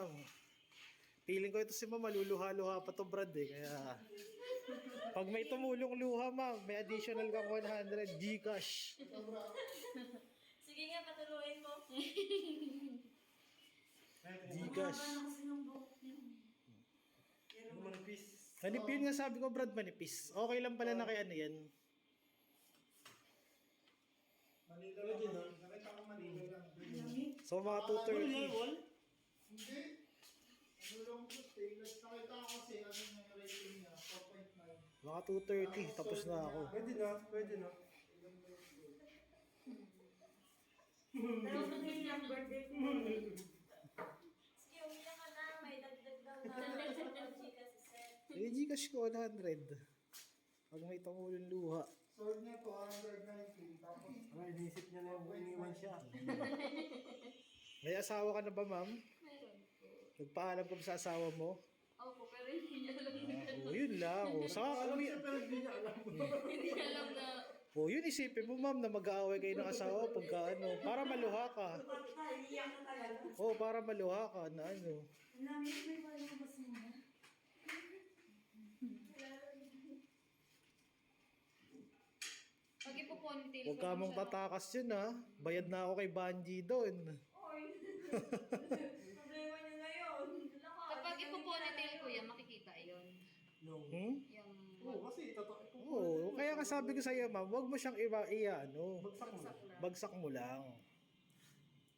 ma'am. Feeling ko ito si ma'am, maluluha-luha pa to Brad eh. Kaya, pag may tumulong luha ma'am, may additional kang 100 Gcash. Sige nga, patuloyin mo. Gcash. Manipis. Manipis nga sabi ko Brad, manipis. Okay lang pala na kay ano yan. Manila lang. Nakita ko Manila lang. So mga 230. Hindi. Ano lang po, stainless. Nakita ko kasi ano yung rating niya, 4.9. Mga 230, tapos na ako. Pwede na, pwede na. Pero kung yun yung birthday ko. Sige, umiyak ka na. May dagdag daw na chika si Seth. May Gcash ko 100. Pag may tumulong luha. Sold niya to, 190. Tapos, Ay, naisip niya na yung iniwan siya. May asawa ka na ba ma'am? Meron po. Nagpaalam ka ba sa asawa mo? Opo, pero hindi niya alam. Yun lang. Saka Alam siya pero hindi niya alam. Hindi niya alam na. yun isipin mo ma'am na mag-aaway kayo ng asawa pagka ano. Para maluha ka. Iyak ka talaga. Para maluha ka na ano. Namin, may palabas mo. Pag ipuponytail Huwag ka mong tatakas yun ha. Bayad na ako kay Banji doon. Oy! Problema niya na yun. Kapag ipuponytail ko yan, makikita yun. No. Yung... Oo, kasi totoo. Oo, kaya nga sabi ko sa iyo ma'am, huwag mo siyang ano. Bagsak mo. Bagsak mo lang.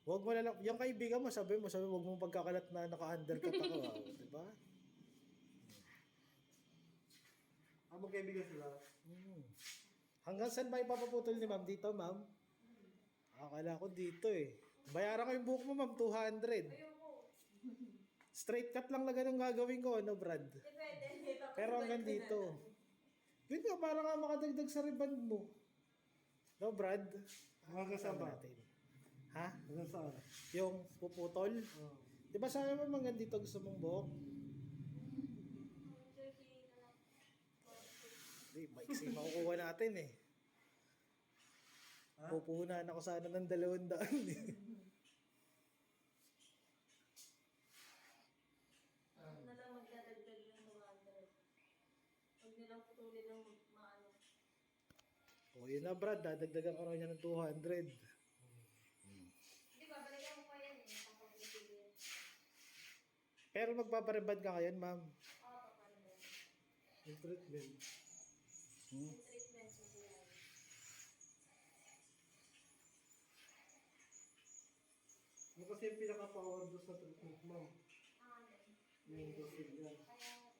Huwag mo na lang, yung kaibigan mo, sabi mo, huwag mong pagkakalat na naka-undercut ako. Di ba? Ang magkaibigan sila. Hanggang saan ba ipapaputol ni ma'am dito, ma'am? Akala ko dito eh. Bayaran ko yung buhok mo, ma'am, 200. Ayoko. Straight cut lang na ganun gagawin ko, ano, Brad? Depende. Pero hanggang dito. Yun nga, para nga makadagdag sa riband mo. No, Brad? Hanggang saan ba? Natin. Ha? Hanggang saan? Yung puputol? Oo. Di ba sabi mo hanggang dito gusto mong buhok? Di, maiksi makukuha natin eh. Ha? Pupuhunan ako sana ng 200 eh. Na lang magdadagdag ng mga under. Huwag nilang putulin ng maano. Yun na Brad, dadagdagan ko na niya ng 200. Di ba, balikan mo pa yan eh. Kapag-putulin yan. Pero magpaparibad ka ngayon, ma'am. Oo, papanin. Yung treatment. Yung treatment sa buhay. Ano kasi yung pinaka-power doon sa treatment, ma'am? Yung dosage yan.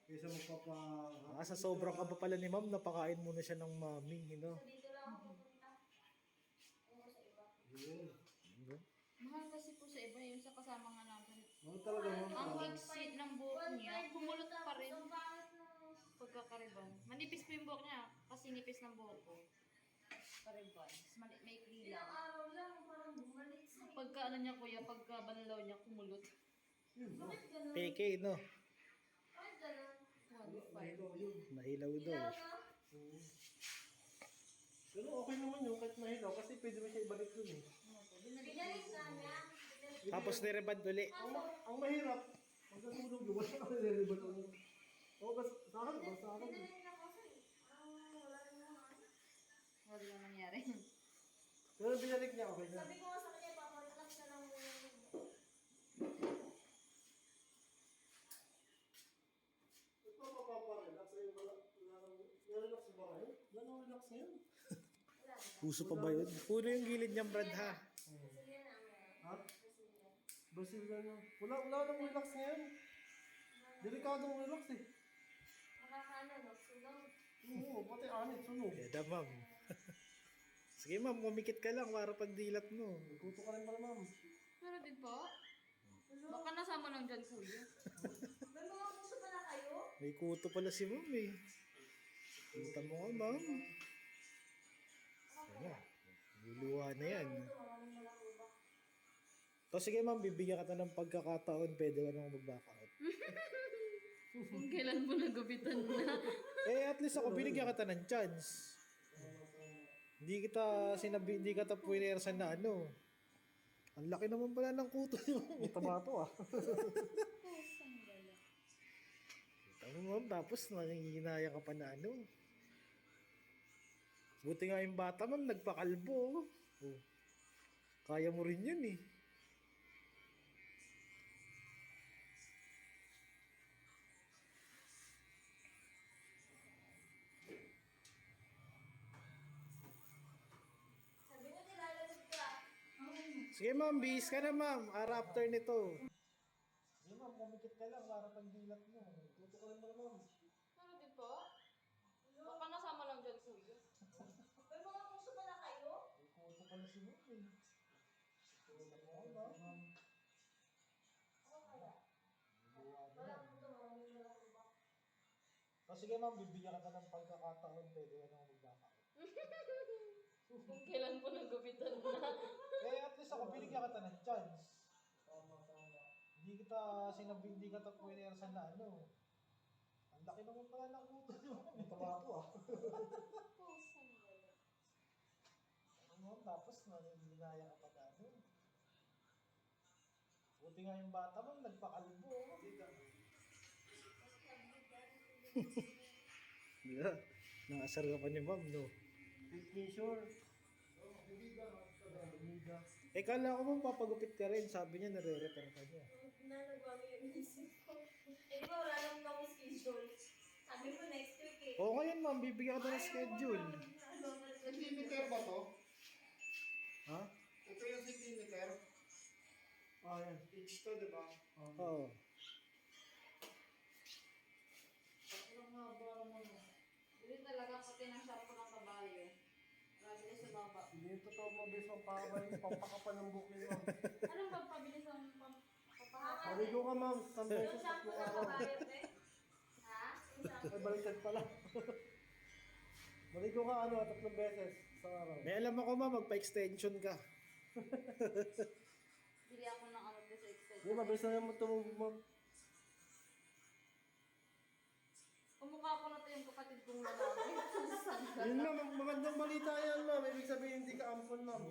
Kaysa magpapa... Sa sobrang kaba pala ni ma'am, napakain muna siya ng mami, you know? So, dito lang ako pupunta. Ayun sa iba. Yun. Mahal kasi po sa iba yung sa kasama nga namin. Ano talaga, ma'am? Ang higsit ng buhok niya, kumulot pa rin Ang pangit ng... pagkakariban. Manipis po yung buhok niya kasi nipis ng buhok ko. Kariban. Mas may Ilang lang. araw lang, parang bumalik sa Pagka ano niya kuya, pagka banlaw niya kumulot. Bakit ganun? PK, no? Bakit ganun? 1.5. Yun. Nahilaw daw. Ilaw ka? Pero okay naman yun kahit nahilaw kasi pwede mo siya ibalik dun eh. Binalik na niya. Binalik. Tapos niriband uli. Ang mahirap, magkatulog yun, wala ka nililiban ano. Oo, sa akin, sa akin. Binalik na kasi. Wala rin naman. Wala lang nangyari. Pero binalik niya, okay na. Sabi ko nga sa kanya, paparelax na lang muna yung... Ito mapaparelax, ayun, relax ba kayo? Wala nang relax ngayon. Wala na. Puso pa ba yun? Puno yung gilid niyang Brad, ha? Sige na, meron. Ha? Sige. Brazilian na. Wala nang relax ngayon. Delikadong relax eh. Nakakaano, no? Sunog. Oo, pati anit, sunog. Kaya ma'am. Sige ma'am, kumikit ka lang para pagdilat mo. Nagkuto ka rin pala, ma'am. Pero din po, baka nasama lang dyan kuya. May mga puso pala kayo? May kuto pala si ma'am eh. Kita mo nga ma'am. Ano? Luluha na yan. Ito, maraming malakuba. So sige ma'am, bibigyan ka ng pagkakataon, pwede ka nang mag-back out. Kung kailan mo nagubitan na. At least ako binigyan ka ng chance. Hindi kita puwinersan na ano. Ang laki naman pala ng kuto niyo. May tomato ah. Pusang gala. Tama mo, tapos nanginginaya ka pa na ano. Buti nga yung bata ma'am, nagpakalbo. Oh. Kaya mo rin yun eh. Sabi mo nilalagod ka. Sige ma'am, bihis ka na ma'am. Ara after nito. Sige ma'am, kumikit ka lang para pagdilat mo. Tuto ka lang ma'am. Ano din po? Baka nasama lang dyan, kuya. May mga puso pala kayo? Kuto pala si ma'am eh. Ako kaya. Wala akong tumawag yung wala akong bak. O sige ma'am, bibigyan ka na ng pagkakataon. Pwede ka nang magbaka. Kung kailan po nagupitan na. Eh, at least ako, binigyan kita ng chance. Tama. Hindi hindi ka puwersa na ano. Ang laki naman pala ng kuto niyo. May tomato ah. Pusang gala. Ano, tapos nanginaya ka pa na ano. Buti nga yung bata mo, nagpakalbo. Yeah. Nakasar ka pa ni ma'am, no? Picture. Eh, kala ko ma'am, papagupit ka rin. Sabi niya, nare-repair ka niya. Nalagwag yung isip ko. Eh, di ba wala naman akong schedule? Sabi mo next week eh. Oo, ngayon ma'am, bibigyan ka na ng schedule. Centimeter ba to? Ha? Ito yung centimeter. Ah, yan. Inch to, di ba? Oo. Ang haba naman. Hindi talaga pati ng shampoo ng kabayo. Grabe na sa baba. Hindi yung totoo mabilis ang pakabay. Pampakapal ng buhok niyo ma'am. Anong magpabilis ang papahapa? Maligo ka ma'am. Isang Yung beses, shampoo tatlong na araw. kabayo, eh? Ha? Yung shampoo. Ay, baliktad pala. Maligo ka ano, 3 beses sa araw. May alam ako ma'am, magpa-extension ka. Bili ako ng ano sa extend. Hindi, mabilis na naman tumubog ma'am. Kumukha ko na to yung kapatid kong lalaki. Pusang Yun gala. ma'am, magandang balita yan ma'am. Ibig sabihin hindi ka ampon ma'am.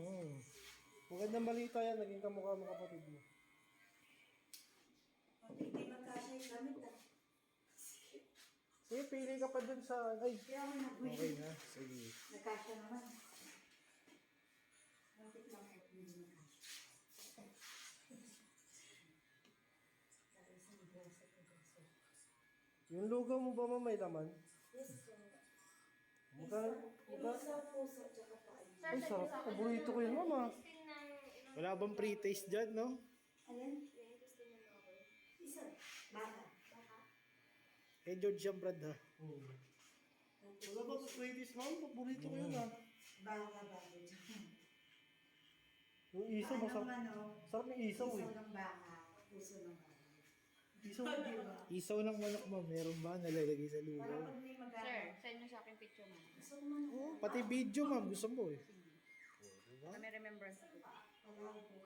Magandang balita yan, naging kamukha mo kapatid mo. Hindi magkasya yung gamit ah. Sige, pili ka pa dun sa... Ay, Kaya ako nag-win. okay na. Sige. Nagkasya naman. Bakit lang po hindi nakasya? Dahil sa negosyo ko gusto. Yung lugaw mo ba ma'am may laman? Yes, sir. Mukha, Isa puso tsaka pain. ay sarap. Paborito ko yun ma'am ah. Wala bang pre-taste dyan, no? Ayan. Isa. Baka. Baka. Eh, George yung brad, ha? Wala ba sa Swedish ma'am? Paborito ko yun ah. Baka bago. Yung isaw, masarap. Sarap ng isaw eh. ng baka. Puso ng baka. Isaw hindi ah. Isaw ng manok, ma'am. Meron ba nalalagay sa Para lugaw? pag may Sir, magana. send nyo sa akin picture mo. Gusto mo man. Oo, pati video, ma'am. Gusto mo, eh. Kami remembrance ako. Palagi po.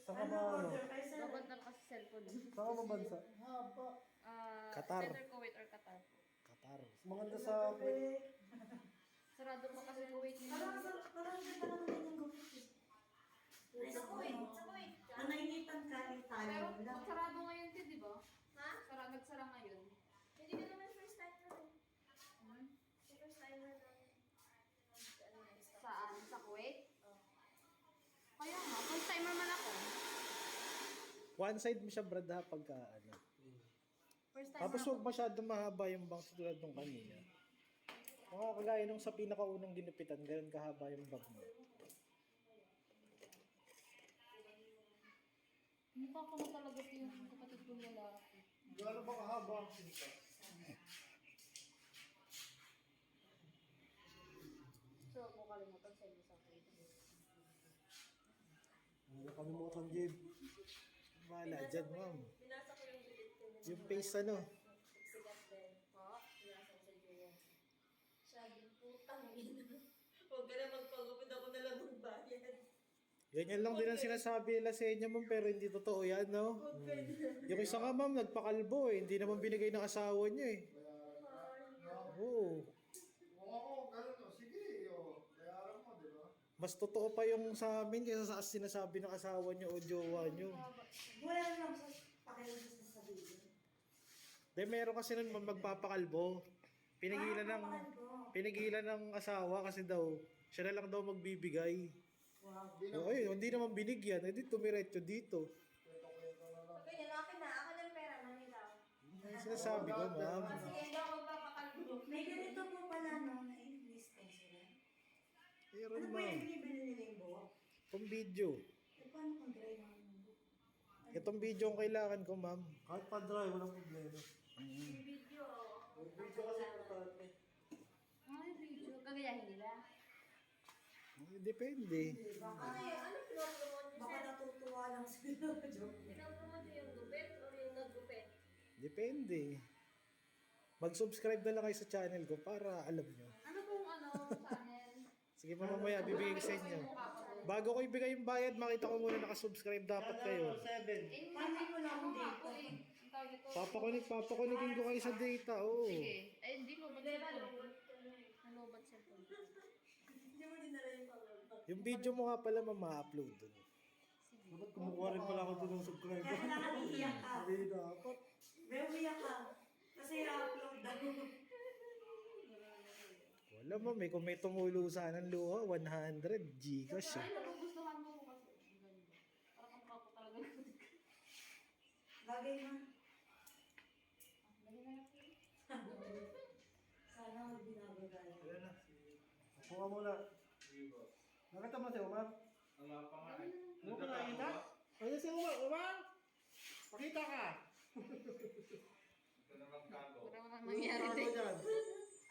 Saan ka ba ano? Babad na kasi cellphone. Saan ka ba bansa? Haba. Qatar. Either Kuwait or Qatar po. Qatar. Maganda sa... Sarado pa kasi Kuwait nyo. Parang ganda lang din yung gupit eh. Sa Kuwait. Sa Kuwait. Nanainitan ka Pero Italy lang. sarado ngayon din, di ba? Ha? Nagsara ngayon. Hindi ka naman first timer eh. First timer lang. Saan? Sa Kuwait? Kaya nga, first timer man ako. One side mo siya, brad, ha? Pagka, ano. First timer Tapos ako. huwag masyadong mahaba yung bangs tulad nung kanina. Mga kagaya nung sa pinakaunang ginupitan, ganun kahaba yung bag mo. Mukha ko na talaga ito yung kapatid kong lalaki. Gano'n ba kahaba ang sinta? So, huwag mo kalimutan sa inyo sa akin. Ano nakalimutan, Jib? Wala dyan, ma'am. Binasa ko yung bilit ko. Yung face, ano? Sigat din. Po? Binasa ko sa Julia. Sabi, putang ina. Huwag ka na magpagupit ako na lang magbayad. Ganyan lang din ang sinasabi nila sa inyo, ma'am, pero hindi totoo yan, no? Huwag ka na. Yung isa nga, ma'am, nagpakalbo, eh. Hindi naman binigay ng asawa niya, eh. Oo. Kung ako, gano'n o, sige, o, bayaran mo, di ba? Mas totoo pa yung sa amin kaysa sa sinasabi ng asawa nyo o jowa nyo. Wala lang sa pakialam sa sasabihin. Dahil meron kasi nun magpapakalbo. Pinigilan ng asawa kasi daw, siya na lang daw magbibigay. Wow. O ayun, hindi naman binigyan. Hindi tumiretso dito. Pag ganyan, akin na ang pera, Manila. Ay, sinasabi ko, ma'am. Sige, hindi ako magpapakalbo. May ganito po pala, no, na English sponsor. Meron, Ano po yung ma'am. binibili nila yung buhok? Itong video. Eh, paano kung dry lang yung buhok? Itong video ang kailangan ko, ma'am. Kahit pa-dry, walang problema. Yung video. Yung video kasi importante. Ay, video. Gagayahin nila. Depende. Ano pinopromote niyo, baka natutuwa lang sila. Pinopromote yung gupit or yung nagupit? Depende. Mag-subscribe na lang kayo sa channel ko para alam nyo. Ano pong channel? Sige pa mamaya, bibigay ko sa inyo. Bago ko ibigay yung bayad, makita ko muna nakasubscribe dapat kayo. 7. Paano mo lang Ako nga dito? po eh. Ang tawag ito. Papakunigin ko kayo sa data, oo. Sige. Ay, hindi mo ba Hindi ba, cellphone? Nalobat cellphone. Hindi mo dinala yung pag-upload. Yung video mo nga pala, ma-upload dun. Dapat kumukuha rin pala ako dun ng subscriber. Kaya kailangan iiyak ka. Hindi dapat. Pero umiyak ka. Kasi i-upload na. Wala mo, may kung may tumulo sana ng luha, 100 Gcash eh. Ay, nagugustuhan mo ko kasi. Ang ganda. Parang ang papa talaga. Bagay mo. Dali na natin. Sana huwag binabagay. Ayan na. Kuha muna. Nakita mo si Umar? Wala pa nga eh. Ano ka nakita? Ayun si Umar. Umar! Pakita ka! Ito naman kago. Wala mo nang nangyari Ano din. dyan?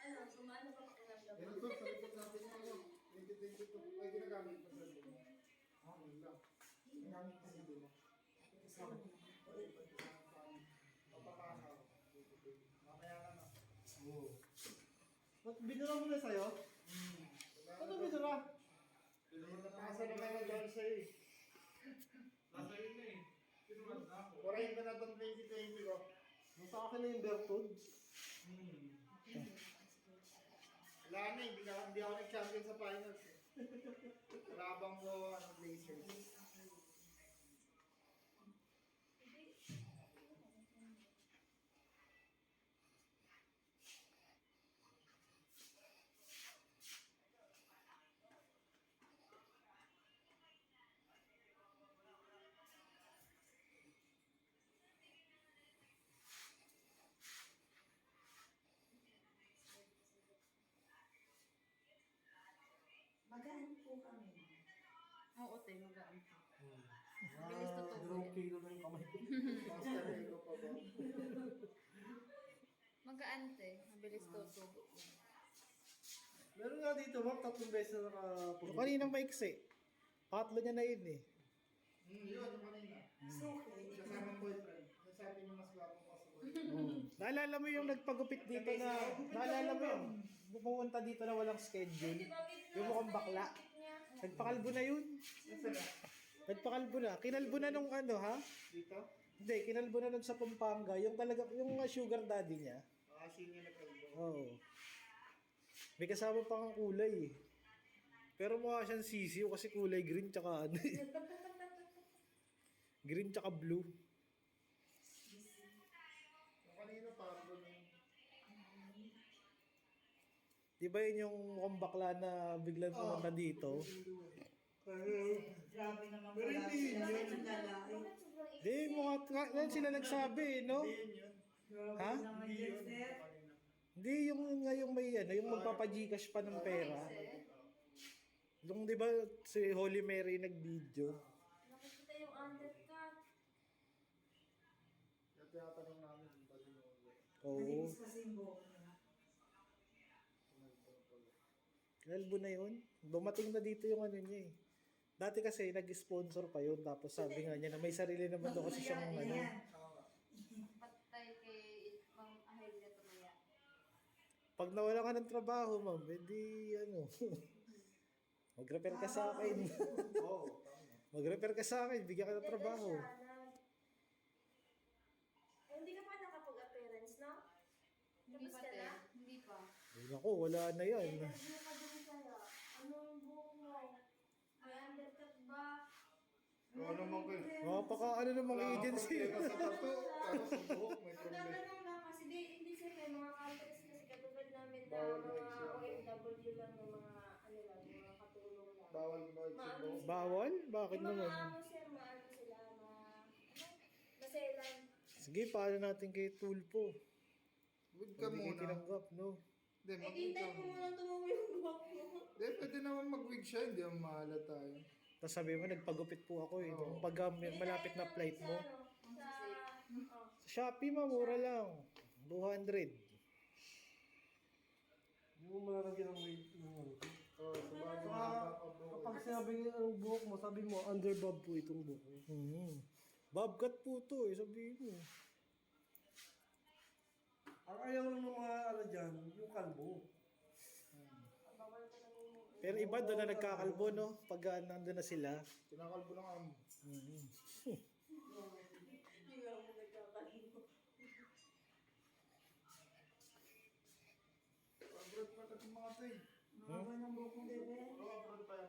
Ano, sumano pa pakiramdam Ito mo? to, sa likod natin yung ano. 2022. Ay, ginagamit pa sa loob. Ah, yun lang. Ginagamit pa sa loob. Papapasa ako. Mamaya ka na. Oo. Ba't binura mo na sa'yo? Ano binura? Pinapasa na kayo dyan sa'yo eh. Nasa yun na eh. Pinuman na ako. Orahin ka na itong 2020 ko. Nasa akin na yung Bertod. Wala na, hindi ako nag-champion sa finals eh. Kalabang ko, Blazers. Magaan po kami. Oo, te, magaan pa. Bilis to to. 2 kilo na yung kamay ko. Master Hero pa ba? Magaan, te. Mabilis to to. Meron nga dito, ma'am, 3 beses na Yung nakapunta. kanina maiksi. Pangatlo niya na yun eh. Yun, yung kanina. It's okay. Kasama boyfriend. Nasabi niya mas gwapo pa sa boyfriend. Naalala mo yung nagpagupit dito na, naalala mo yung pumunta dito na walang schedule. Yung mukhang bakla. Nagpakalbo na yun. Nasaan na? Nagpakalbo na. Kinalbo na nung ano ha? Dito? Hindi, kinalbo na nun sa Pampanga. Yung talaga, yung sugar daddy niya. Kasi niya nagkalbo. Oo. May kasama pa kang kulay eh. Pero mukha siyang sisiyo kasi kulay green tsaka ano eh. Green tsaka blue. Yung kanina parang ganun. Di ba yun yung mukhang bakla na biglang pumunta dito? Grabe naman pala sila sa lalaki. Di, mukha, yan sila nagsabi eh, no? Yun yun. Ha? Naman dyan, sir. Hindi, yung nga yung may ano, yung magpapa-Gcash pa ng pera. Yung di ba si Holy Mary nag-video? Nakikita yung undercut. Yung tinatanong namin, yung bali yung ulo. Oo. Malinis kasi yung buhok niya. Kalbo na yun. Dumating na dito yung ano niya eh. Dati kasi nag-sponsor pa yun. Tapos sabi nga niya na may sarili naman daw kasi siyang ano. Patay kay Mang Ahel na tumaya. Pag nawala ka ng trabaho, ma'am, edi ano. Mag-repair ka sa akin. Oo, tama. Mag-repair ka sa akin, bigyan ka ng trabaho. Hindi ka pa nakapag-appearance, no? Hindi pa, te. Hindi pa. Ay, naku, wala na yan. Ano ka din kaya? Anong buhok mo? naman kayo. Napaka ano namang agency. Problema sa tato, pero sa buhok may Ang problema. tatanong lang kasi, hindi sir, may mga countries kasi katulad namin na Bawal mga mag-exam. OFW lang ng mga ano lang, mga katulong lang. Bawal ba sa buhok? Bawal? Bakit Yung mga naman? amo sir, maano sila, maselan. Sige, paano natin kay Tulpo? Wag ka Hindi kayo muna. tinanggap, no? Hindi, Eh, mag-wig di ka tayo mo muna. muna tumuwi yung buhok mo. Hindi, pwede naman mag-wig siya, hindi ang mahala tayo. Tapos sabi mo, nagpagupit po ako eh. Oo. Pag malapit na flight mo. Sa, Sa Shopee, mura lang. 200. Hindi mo malalagyan ng weight ng ano. Oo, sa bagay Saka, kapag sinabi ang buhok mo, sabi mo, underbob po itong buhok mo. Bobcat po to eh, sabihin mo. Ang ayaw lang ng mga ano dyan, yung kalbo. Pero iba doon na nagkakalbo, no? Pag nandun na sila. Kinakalbo ng amo. Abroad pa ito mga to eh.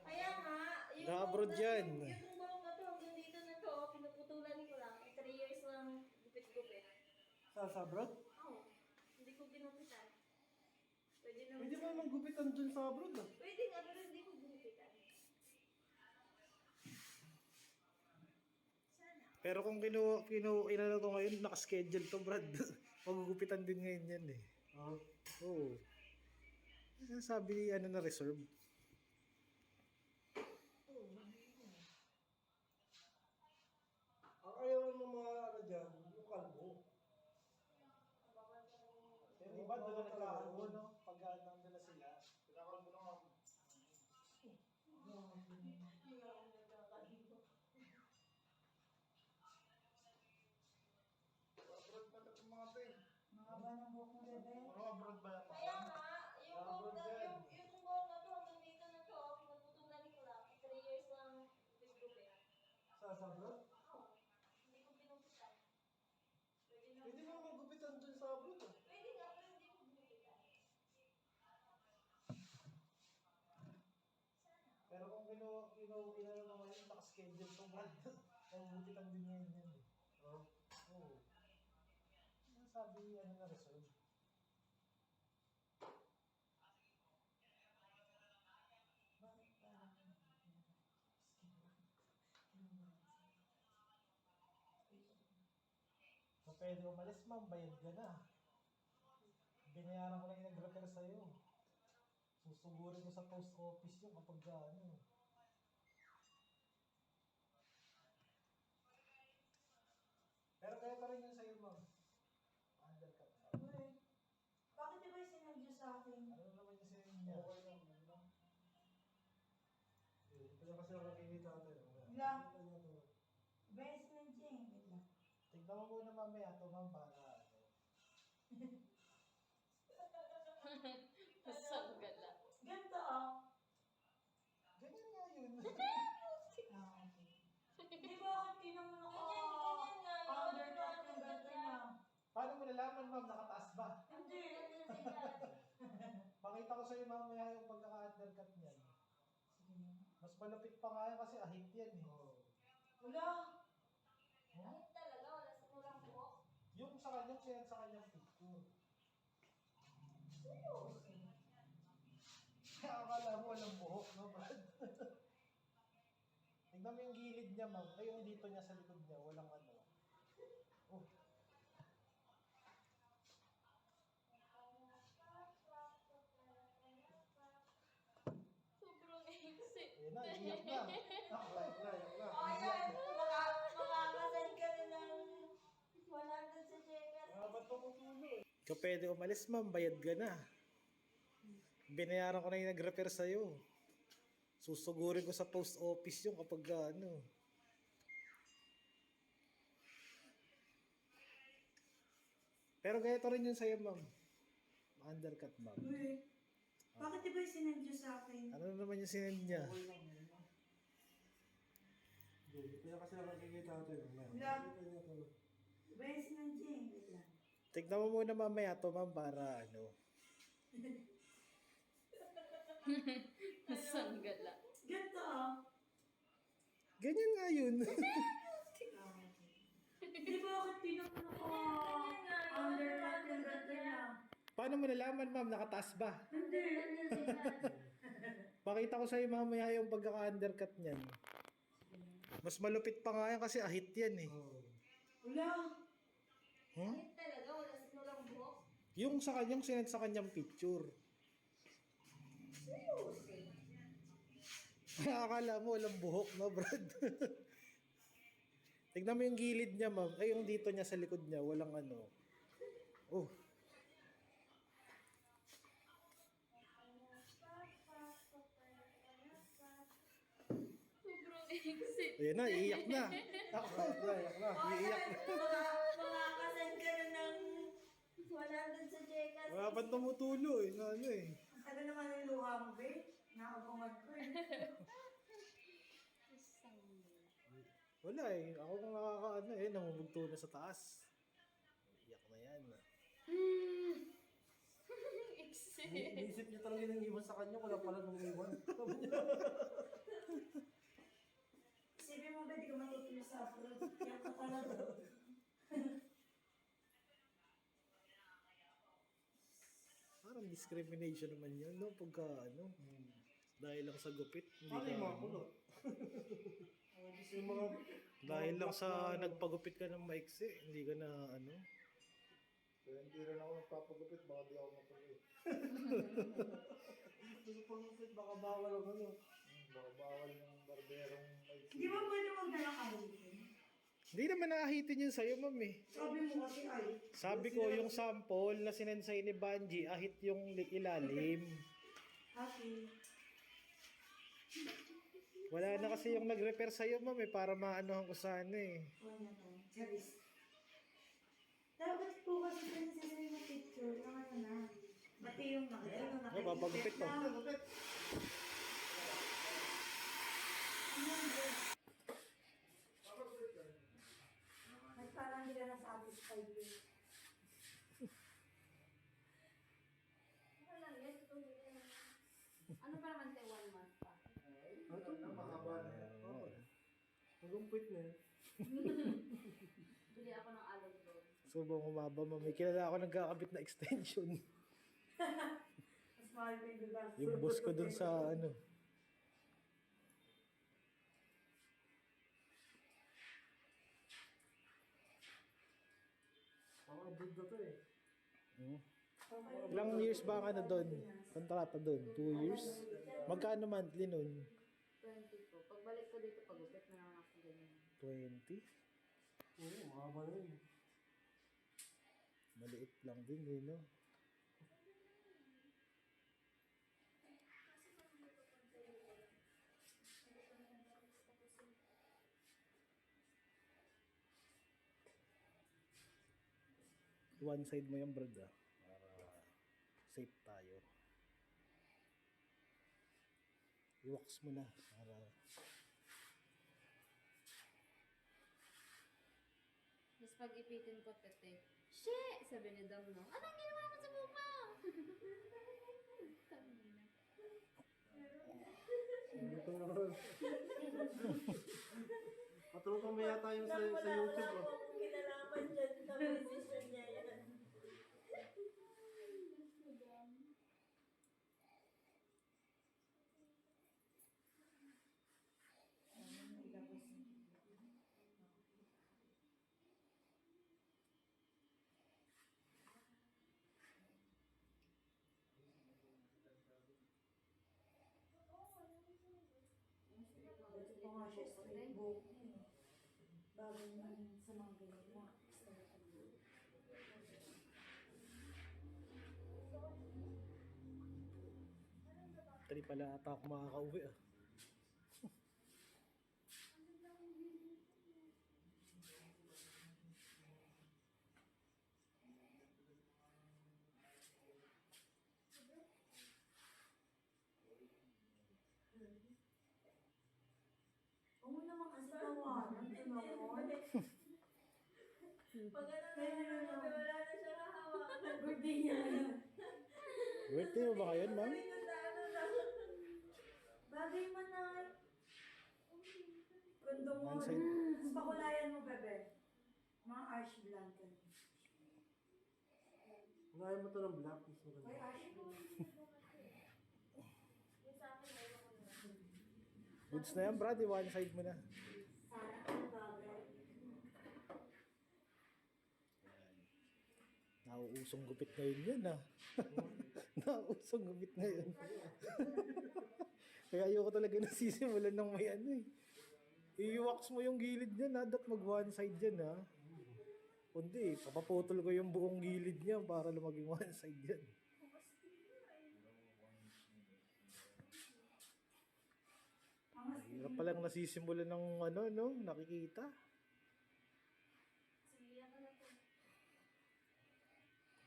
Kaya nga, yung Naka-abroad buhok na- yan. Yung buhok na to, hanggang dito na to, pinuputulan ko lang. 3 years lang gupit-gupit. Sa abroad? Oo, hindi ko ginupitan. Pwede naman. Pwede mo naman gupitan dyan sa abroad ah. Pwede nga, pero hindi ko ginupitan. Sana. Pero kung inano to ngayon, nakaschedule to, Brad. Magugupitan din ngayon yan eh. Ah. Oo. Sabi ni ano na reserve. Ang ayaw lang ng mga ano dyan, yung kalbo. Pero iba doon na nagkakalbo, no? Pag nandun na sila. Kinakalbo ng amo. Abroad pa ito mga to eh. Ano abroad ba yan? Kaya nga, yung buhok na, yung buhok na to, hanggang dito na to, pinuputulan ko lang. 3 years lang gupit-gupit. Sa abroad? Oo, hindi ko ginupitan. Pwede naman. Pwede mo naman gupitan dyan sa abroad ah. Pwede nga, pero hindi ko ginupitan. Pero kung inano mo ngayon, nakaschedule to, Brad. Magugupitan din ngayon yan eh. Oo. Sabi ni ano na reserve. Kung pwede umalis, ma'am, bayad ka na. Binayaran ko lang yung nag-repair sa'yo. Susugurin ko sa post office yun kapag ano. Pero kaya pa rin yun sa'yo, ma'am. Undercut. Bakit di ba sinag niyo sa akin? Ano naman yung sa'yo niya? Okay lang, ano lang. Ito na kasi ako nakikita natin. Lang. Nakikita niya to. Best man Jing. Tignan mo muna mamaya ito, ma'am, para ano. Sanggala. Ganto ah. Ganyan nga yun. Di ba ako tinanong ako? Undercut yung ganto niya. Paano mo nalaman, ma'am, nakataas ba? Hindi. Pakita ko sa'yo mamaya yung pagkaka-undercut niyan. Mas malapit pa nga yan kasi ahit yan eh. Wala. Huh? Talaga, wala sa kurang buhok. Yung sa kanyang, siya sa kanyang picture. Kaya akala mo walang buhok, no, Brad? Tignan mo yung gilid niya, ma'am. Ay, yung dito niya sa likod niya, walang ano. Oh. Sobrang exit. Ayun na, iiyak na. O yan, makakasend ka na ng 100 sa Chekas. Ba't tumutulo eh? Kung pwede umalis, ma'am, bayad ka na. Binayaran ko na yung nag-repair sa'yo. Susugurin ko sa post office yung kapag ano. Pero ganito rin yun sa'yo, ma'am. Undercut, ma'am. Bakit di ba sinend niyo sa akin? Ano naman yung sinend niya? Kaya kasi ako nakikita natin. Lang. Nakikita niya to. Best man Jing. Tignan mo muna mamaya to, ma'am, para ano. Sanggala. Ganto ah. Ganyan nga yun. Di ba bakit pinaka-undercut yung ganda niya? Paano mo nalaman, ma'am? Nakataas ba? Hindi. Pakita ko sa'yo mamaya yung pagkaka-undercut niyan. Mas malupit pa nga yan kasi ahit yan eh. Wala. Hmm? Bakit talaga? Wala sinulang buhok? Yung sa kanyang sinend sa kanyang picture. Akala mo walang buhok, no, Brad? Tignan mo yung gilid niya, ma'am. Ay, yung dito niya sa likod niya, walang ano. Oh. Sobrang exit. Ayan na, iiyak na. Ako, iiyak na. Iiyak na. Makakasend ka na ng 100 sa Jekas. Wala pa tumutulo eh. Na ano eh. Ang tagal naman yung luha mo, babe. Nakabungad ko eh. Wala eh. Ako kung nakakaano eh. Namumugto na sa taas. Iiyak na yan. Exit. Inisip niya talaga nang iwan sa kanya, wala pala nung iwan. Sabi niya. Isipin mo ba, di ka matutuloy sa abroad. Iyak ka talaga. Parang discrimination naman yun, no? Pagka ano. Dahil lang sa gupit. Hindi Paano ka, yung mga ano, kulot? Yung mga... dahil lang sa nagpagupit ka ng maiksi. Hindi ka na ano. Kaya hindi rin ako nagpapagupit, baka di ako matuloy. Gusto pang ulit, baka bawal ang ano. Baka bawal yung barberong may Di ba pwede magdala kahitin? Hindi naman naahitin yun sa'yo, ma'am eh. Sabi mo kasi ay. Sabi ko, yung sample na sinensay ni Banji, ahit yung ilalim. Happy. Wala na kasi yung nag-repair sa'yo, ma'am eh, para maanohan ko sana eh. Wala na to. Charis. Dapat po kasi pinasasay mo picture ng ano na. Pati yung nakikita. Oh, papagupit to. Parang hindi ka na satisfied yun. Ano lang yan? Ito yun. Ano pa naman tayo 1 month pa? mahaba na yan. Magumpit na yun. Bili ako ng alog doon. So, bumaba, ma'am. May kilala ako nagkakabit na extension. Mas mahal pa yung gagas. Yung boss ko dun sa ano. Ako, abroad na to eh. Hmm. Ilang years ba ang ano dun? Kontrata dun? 2 years? Magkano monthly nun? 22. Pagbalik ko dito, pagupit na lang ako ganyan. 20? Oo, mahaba na yun. Maliit lang din eh, no? One side mo yung brad ah. Para safe tayo. I-wax mo na. Para... Tapos pag ipitin ko, tete, shit! Sabi ni Dam, no? Anong ginawa mo sa mukha? Tangina. Dito na rin. Patulong mo yata yung sa YouTube. Oh. Kinalaman dyan sa position niya yan. Ito nga siya straight book. Bagay naman sa mga ganyan mo. Tali pala ata ako makakauwi ah. Huwag mo naman kasi tawanan. Pag ano na wala na siya kahawakan. Birthday niya ngayon. Birthday mo ba kayo, ma'am? Bagay man na. Tondo mo. One side. Tapos pakulayan mo, bebe. Mga ash blonde ka. Kaya mo ito ng black. Mas maganda. Ay, ash blonde. Goods na yan, Brad. One side mo na. Sana ang bagay. Nauusong gupit ngayon yan, ha? Nauusong gupit ngayon. Kaya ayoko talaga nasisimulan ng may ano eh. I-wax mo yung gilid niya, na dapat mag one side yan, ha? Kundi, papaputol ko yung buong gilid niya para lang maging one side yan. Hirap palang nasisimulan ng ano, no? Nakikita.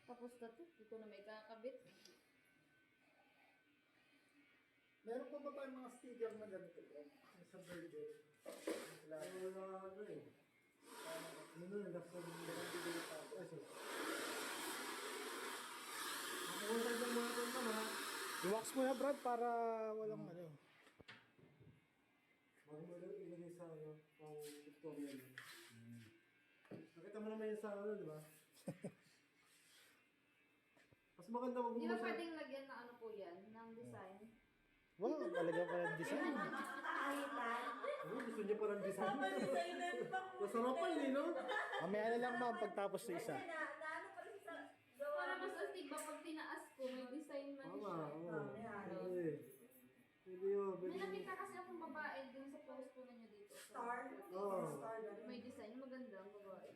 Tapos na to. Dito na may kakabit. Meron pa ba tayong mga sticker na ganito? Sa birthday. Wala ano eh. Ano na, nasa bibili pa ako. Ay, sorry. Nakuha ng mga ito ha. I-wax mo na, Brad, para walang ano. Bago mo ilagay sa ano, pang tutorial. Nakita mo naman yun sa ano, di ba? Mas maganda wag mo Di ba masyad- pwedeng lagyan na ano po yan? Ng design? Wow, talaga pa yung design. Kakahitan. Ano, gusto niya parang design. Designer pa. Nasarapan eh, no? Mamaya na lang, ma'am, pagtapos sa isa. Kasi naano pa rin sa Para gawa. mas astig ba pag tinaas ko, may design man Tama, siya. oo. yan. Pwede. Pwede yun, May pwede. nakita kasi akong babae dun sa post po ninyo dito. So, Star. Oo. Star ganun. may design, maganda ang babae.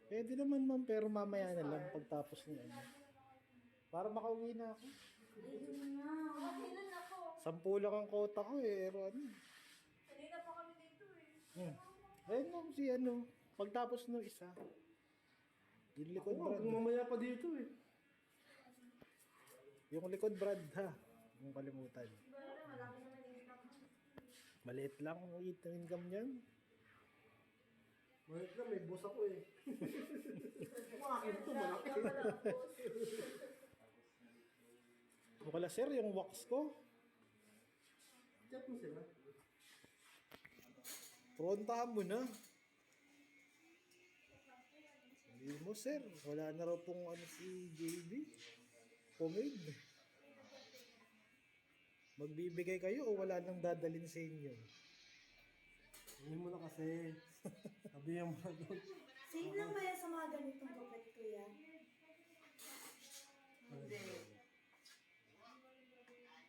Pwede naman, ma'am, pero mamaya na lang pagtapos niya. Para makauwi na ako. Ayun nga. Okay na ako. 10 lang ang kota ko eh, pero ano. Kanina pa kami dito eh. Ayun ma'am, si ano, pagtapos no isa. Yung likod, Oo, Brad. kung mamaya pa dito eh. Yung likod, Brad, ha. Yung kalimutan. Wala, malaki naman yung income mo. Maliit lang ang income niyan. Mahit na, may boss ako eh. Umakin to, malaki. Wala sir, yung wax ko. Chat mo sila. Prontahan mo na. Hindi mo sir, wala na raw pong ano si JB. Pomade. Magbibigay kayo o wala nang dadalhin sa inyo? Hindi mo na kasi. Sabihin mo na doon. Same lang ba yan sa mga ganitong gupit ko yan?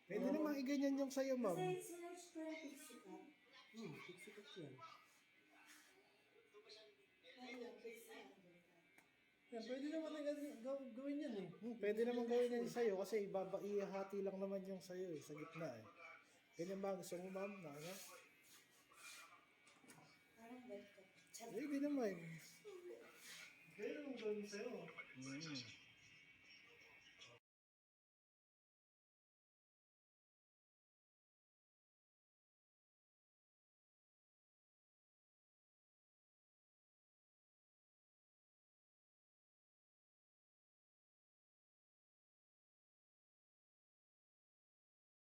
Pwede naman iganyan yung sa'yo, ma'am. Kasi sinerch ko yung pixicat. Siksikat yan. Ayun, pixicat. Yan, pwede naman na gawin yan eh. Pwede naman gawin yan sa'yo kasi ihahati lang naman yung sa'yo eh, sa gitna eh. Ganyan ba gusto mo, ma'am? Na, ano? Parang ganito. Pwede naman. Pwede naman gawin sa'yo. Mm.